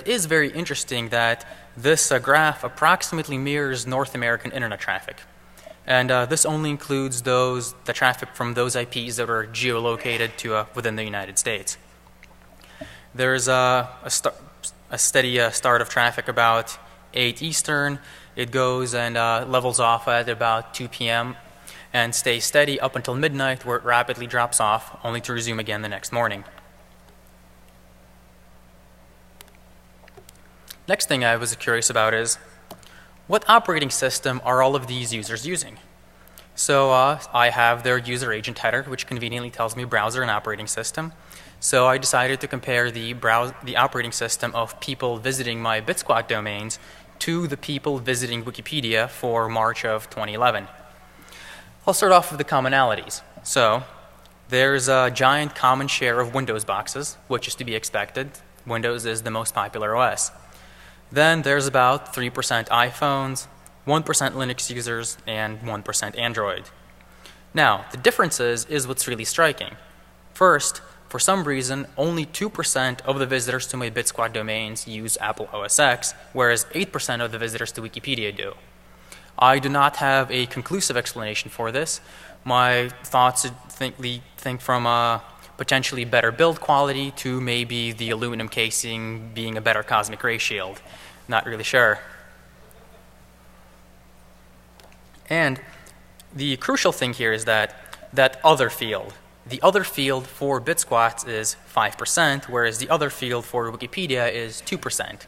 it is very interesting that this graph approximately mirrors North American internet traffic. And this only includes the traffic from those IPs that are geolocated to within the United States. There's a steady start of traffic about 8 Eastern. It goes and levels off at about 2 p.m. and stays steady up until midnight, where it rapidly drops off, only to resume again the next morning. Next thing I was curious about is, what operating system are all of these users using? So I have their user agent header, which conveniently tells me browser and operating system. So I decided to compare the operating system of people visiting my BitSquat domains to the people visiting Wikipedia for March of 2011. I'll start off with the commonalities. So there's a giant common share of Windows boxes, which is to be expected. Windows is the most popular OS. Then there's about 3% iPhones, 1% Linux users, and 1% Android. Now, the differences is what's really striking. First, for some reason, only 2% of the visitors to my BitSquat domains use Apple OS X, whereas 8% of the visitors to Wikipedia do. I do not have a conclusive explanation for this. My thoughts think from potentially better build quality to maybe the aluminum casing being a better cosmic ray shield. Not really sure. And the crucial thing here is that other field. The other field for BitSquats is 5%, whereas the other field for Wikipedia is 2%.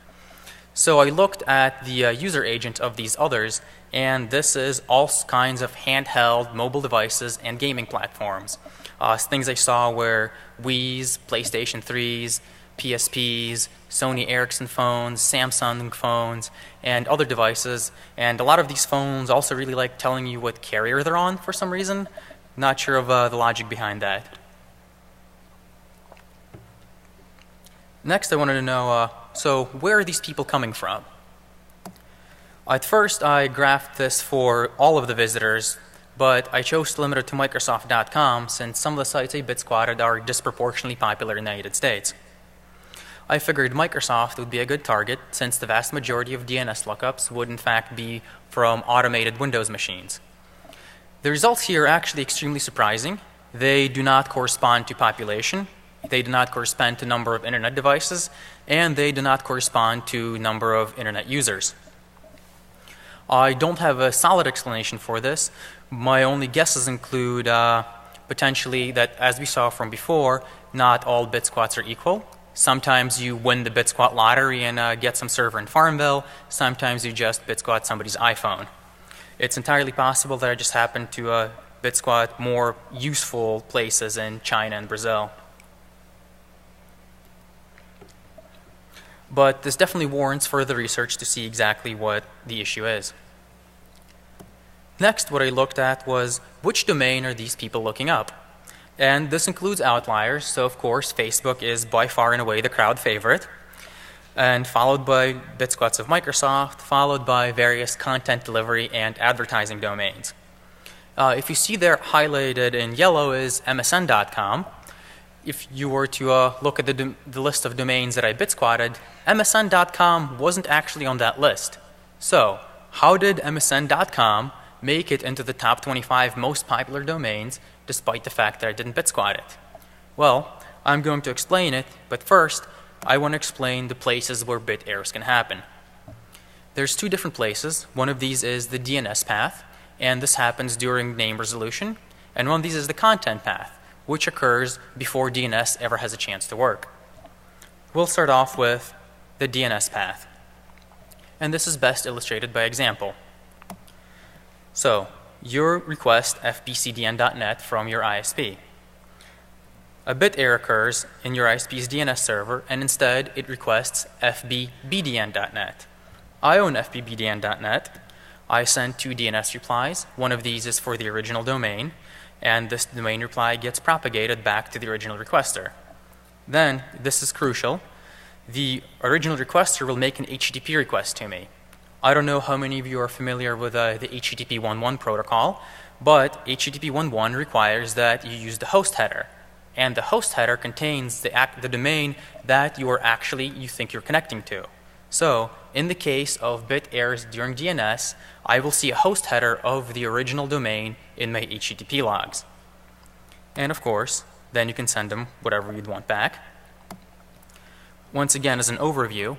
So I looked at the user agent of these others, and this is all kinds of handheld mobile devices and gaming platforms. Things I saw were Wii's, PlayStation 3s, PSPs, Sony Ericsson phones, Samsung phones, and other devices. And a lot of these phones also really like telling you what carrier they're on for some reason. Not sure of the logic behind that. Next, I wanted to know, so where are these people coming from? At first, I graphed this for all of the visitors, but I chose to limit it to Microsoft.com since some of the sites I BitSquatted are disproportionately popular in the United States. I figured Microsoft would be a good target since the vast majority of DNS lookups would in fact be from automated Windows machines. The results here are actually extremely surprising. They do not correspond to population, they do not correspond to number of internet devices, and they do not correspond to number of internet users. I don't have a solid explanation for this. My only guesses include potentially that, as we saw from before, not all BitSquats are equal. Sometimes you win the BitSquat lottery and get some server in Farmville. Sometimes you just BitSquat somebody's iPhone. It's entirely possible that I just happened to BitSquat more useful places in China and Brazil. But this definitely warrants further research to see exactly what the issue is. Next, what I looked at was which domain are these people looking up? And this includes outliers, so of course Facebook is by far and away the crowd favorite, and followed by BitSquats of Microsoft, followed by various content delivery and advertising domains. If you see there highlighted in yellow is MSN.com. If you were to look at the list of domains that I BitSquatted, MSN.com wasn't actually on that list. So how did MSN.com make it into the top 25 most popular domains despite the fact that I didn't BitSquat it? Well, I'm going to explain it, but first I want to explain the places where bit errors can happen. There's two different places. One of these is the DNS path, and this happens during name resolution, and one of these is the content path, which occurs before DNS ever has a chance to work. We'll start off with the DNS path, and this is best illustrated by example. So you request fbcdn.net from your ISP. A bit error occurs in your ISP's DNS server, and instead it requests fbbdn.net. I own fbbdn.net. I send two DNS replies. One of these is for the original domain, and this domain reply gets propagated back to the original requester. Then, this is crucial, the original requester will make an HTTP request to me. I don't know how many of you are familiar with the HTTP 1.1 protocol, but HTTP 1.1 requires that you use the host header. and the host header contains the domain that you think you're connecting to. So in the case of bit errors during DNS, I will see a host header of the original domain in my HTTP logs. And of course, then you can send them whatever you'd want back. Once again, as an overview,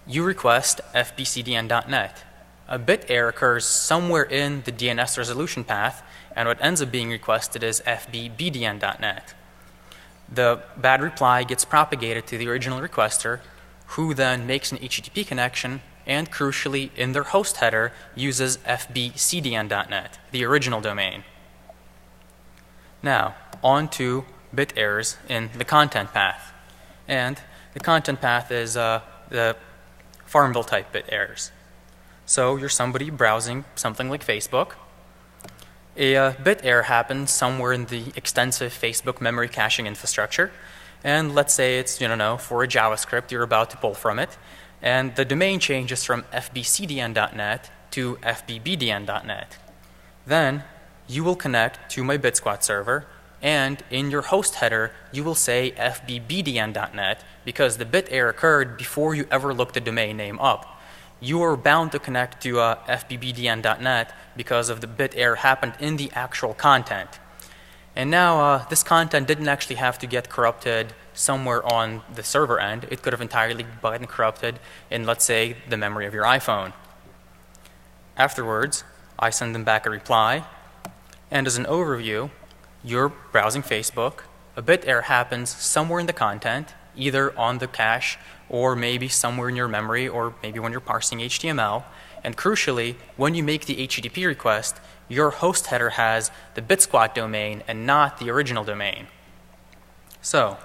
you request fbcdn.net. A bit error occurs somewhere in the DNS resolution path, and what ends up being requested is fbbdn.net. The bad reply gets propagated to the original requester, who then makes an HTTP connection and, crucially, in their host header, uses fbcdn.net, the original domain. Now, on to bit errors in the content path. And the content path is the Farmville type bit errors. So you're somebody browsing something like Facebook. A bit error happens somewhere in the extensive Facebook memory caching infrastructure. And let's say it's, for a JavaScript you're about to pull from it. And the domain changes from fbcdn.net to fbbdn.net. Then you will connect to my BitSquat server, and in your host header you will say fbbdn.net because the bit error occurred before you ever looked the domain name up. You are bound to connect to fbbdn.net because of the bit error happened in the actual content. And now this content didn't actually have to get corrupted somewhere on the server end. It could have entirely been corrupted in, let's say, the memory of your iPhone. Afterwards, I send them back a reply. And as an overview, you're browsing Facebook. A bit error happens somewhere in the content, either on the cache or maybe somewhere in your memory or maybe when you're parsing HTML. And crucially, when you make the HTTP request, your host header has the BitSquat domain and not the original domain. So,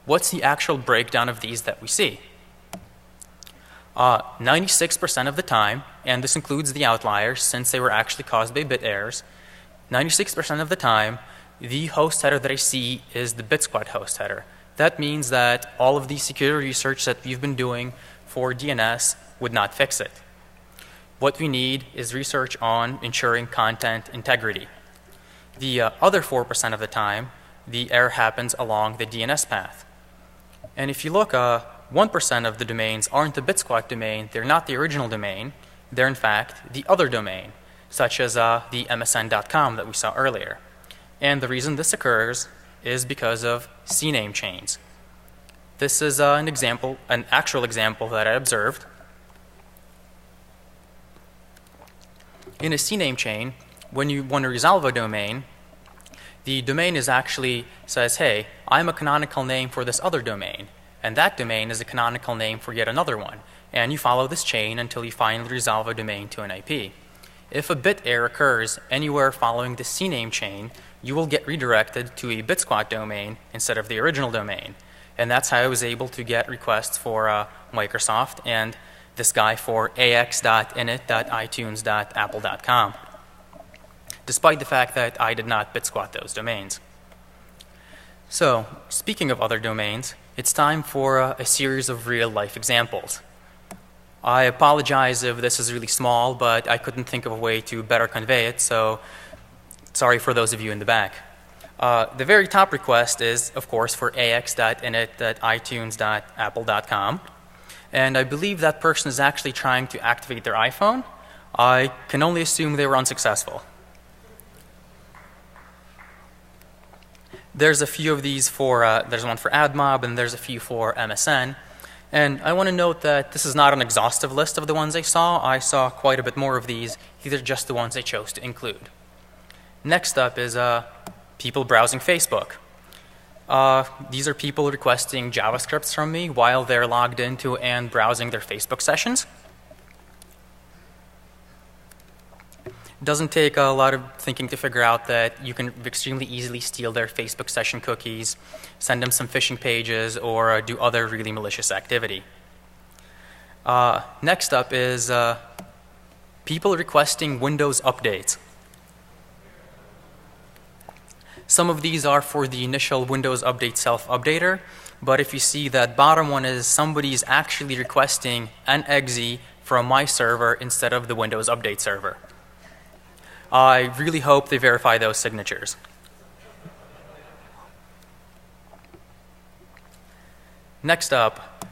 what's the actual breakdown of these that we see? 96% of the time, and this includes the outliers since they were actually caused by bit errors, 96% of the time, the host header that I see is the BitSquat host header. That means that all of the security research that we've been doing for DNS would not fix it. What we need is research on ensuring content integrity. The other 4% of the time, the error happens along the DNS path. And if you look, 1% of the domains aren't the BitSquat domain. They're not the original domain. They're, in fact, the other domain, such as the msn.com that we saw earlier. And the reason this occurs is because of CNAME chains. This is an actual example that I observed. In a CNAME chain, when you want to resolve a domain, the domain says, hey, I'm a canonical name for this other domain, and that domain is a canonical name for yet another one. And you follow this chain until you finally resolve a domain to an IP. If a bit error occurs anywhere following the CNAME chain, you will get redirected to a BitSquat domain instead of the original domain. And that's how I was able to get requests for Microsoft and this guy for ax.init.itunes.apple.com, despite the fact that I did not BitSquat those domains. So, speaking of other domains, it's time for a series of real-life examples. I apologize if this is really small, but I couldn't think of a way to better convey it, so sorry for those of you in the back. The very top request is, of course, for ax.init.itunes.apple.com. And I believe that person is actually trying to activate their iPhone. I can only assume they were unsuccessful. There's a few of these there's one for AdMob and there's a few for MSN. And I want to note that this is not an exhaustive list of the ones I saw. I saw quite a bit more of these. These are just the ones I chose to include. Next up is people browsing Facebook. These are people requesting JavaScripts from me while they're logged into and browsing their Facebook sessions. It doesn't take a lot of thinking to figure out that you can extremely easily steal their Facebook session cookies, send them some phishing pages, or do other really malicious activity. Next up is people requesting Windows updates. Some of these are for the initial Windows Update self-updater, but if you see that bottom one is somebody's actually requesting an exe from my server instead of the Windows Update server. I really hope they verify those signatures. Next up,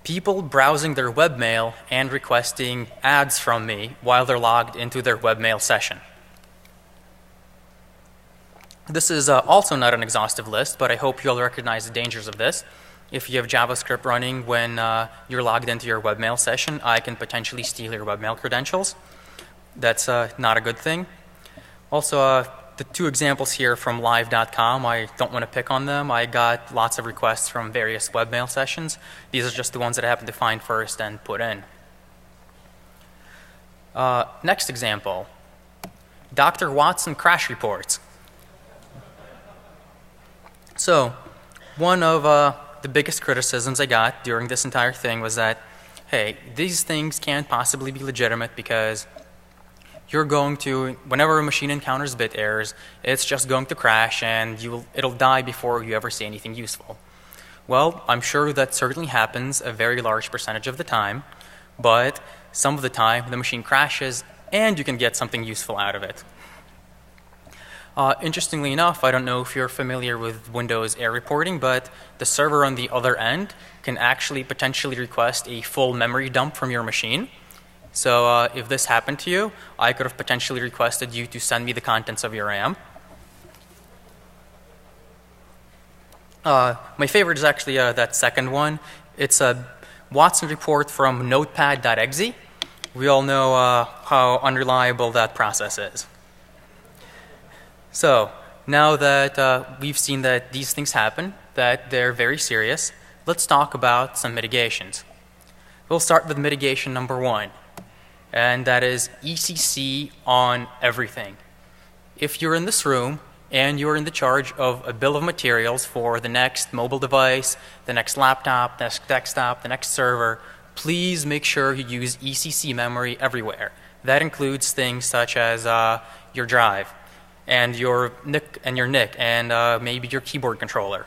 people browsing their webmail and requesting ads from me while they're logged into their webmail session. This is also not an exhaustive list, but I hope you'll recognize the dangers of this. If you have JavaScript running when you're logged into your webmail session, I can potentially steal your webmail credentials. That's not a good thing. Also, the two examples here from live.com, I don't want to pick on them. I got lots of requests from various webmail sessions. These are just the ones that I happened to find first and put in. Next example, Dr. Watson crash reports. So, one of the biggest criticisms I got during this entire thing was that, hey, these things can't possibly be legitimate because you're going to, whenever a machine encounters bit errors, it's just going to crash and it'll die before you ever see anything useful. Well, I'm sure that certainly happens a very large percentage of the time, but some of the time the machine crashes and you can get something useful out of it. Interestingly enough, I don't know if you're familiar with Windows error reporting, but the server on the other end can actually potentially request a full memory dump from your machine. So if this happened to you, I could have potentially requested you to send me the contents of your RAM. My favorite is actually that second one. It's a Watson report from notepad.exe. We all know how unreliable that process is. So now that we've seen that these things happen, that they're very serious, let's talk about some mitigations. We'll start with mitigation number 1, and that is ECC on everything. If you're in this room and you're in the charge of a bill of materials for the next mobile device, the next laptop, the next desktop, the next server, please make sure you use ECC memory everywhere. That includes things such as your drive, and your NIC and maybe your keyboard controller.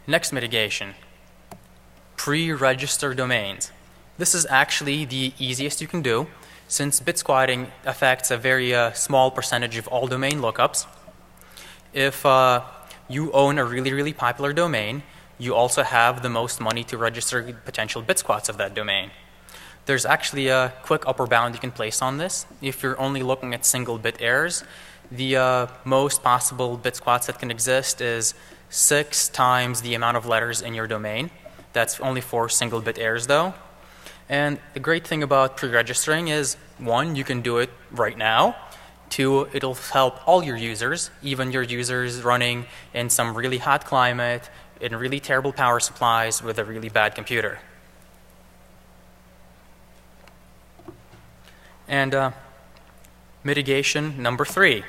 Next mitigation, pre-register domains. This is actually the easiest you can do, since bit squatting affects a very small percentage of all domain lookups. If you own a really popular domain, you also have the most money to register potential bit squats of that domain. There's actually a quick upper bound you can place on this. If you're only looking at single bit errors, the most possible bit squats that can exist is 6 times the amount of letters in your domain. That's only for single bit errors though. And the great thing about pre-registering is, 1, you can do it right now. 2, it'll help all your users, even your users running in some really hot climate, in really terrible power supplies with a really bad computer. And mitigation number 3,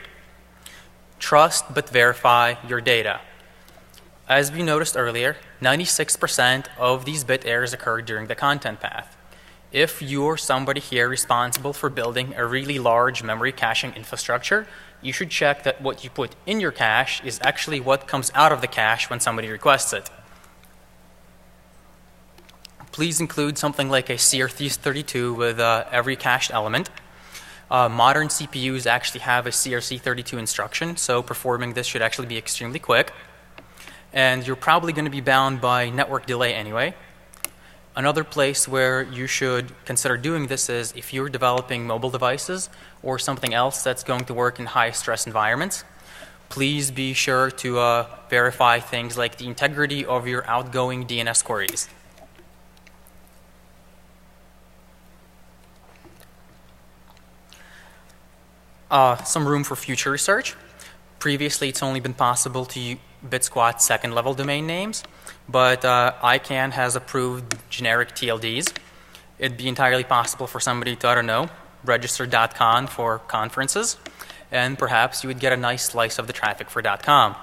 trust but verify your data. As we noticed earlier, 96% of these bit errors occur during the content path. If you're somebody here responsible for building a really large memory caching infrastructure, you should check that what you put in your cache is actually what comes out of the cache when somebody requests it. Please include something like a CRC32 with every cached element. Modern CPUs actually have a CRC32 instruction, so performing this should actually be extremely quick. And you're probably going to be bound by network delay anyway. Another place where you should consider doing this is if you're developing mobile devices or something else that's going to work in high stress environments. Please be sure to verify things like the integrity of your outgoing DNS queries. Some room for future research. Previously, it's only been possible to bit squat second-level domain names, but ICANN has approved generic TLDs. It'd be entirely possible for somebody to, I don't know, register .con for conferences, and perhaps you would get a nice slice of the traffic for .com.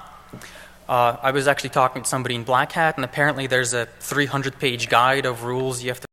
I was actually talking to somebody in Black Hat, and apparently there's a 300-page guide of rules you have to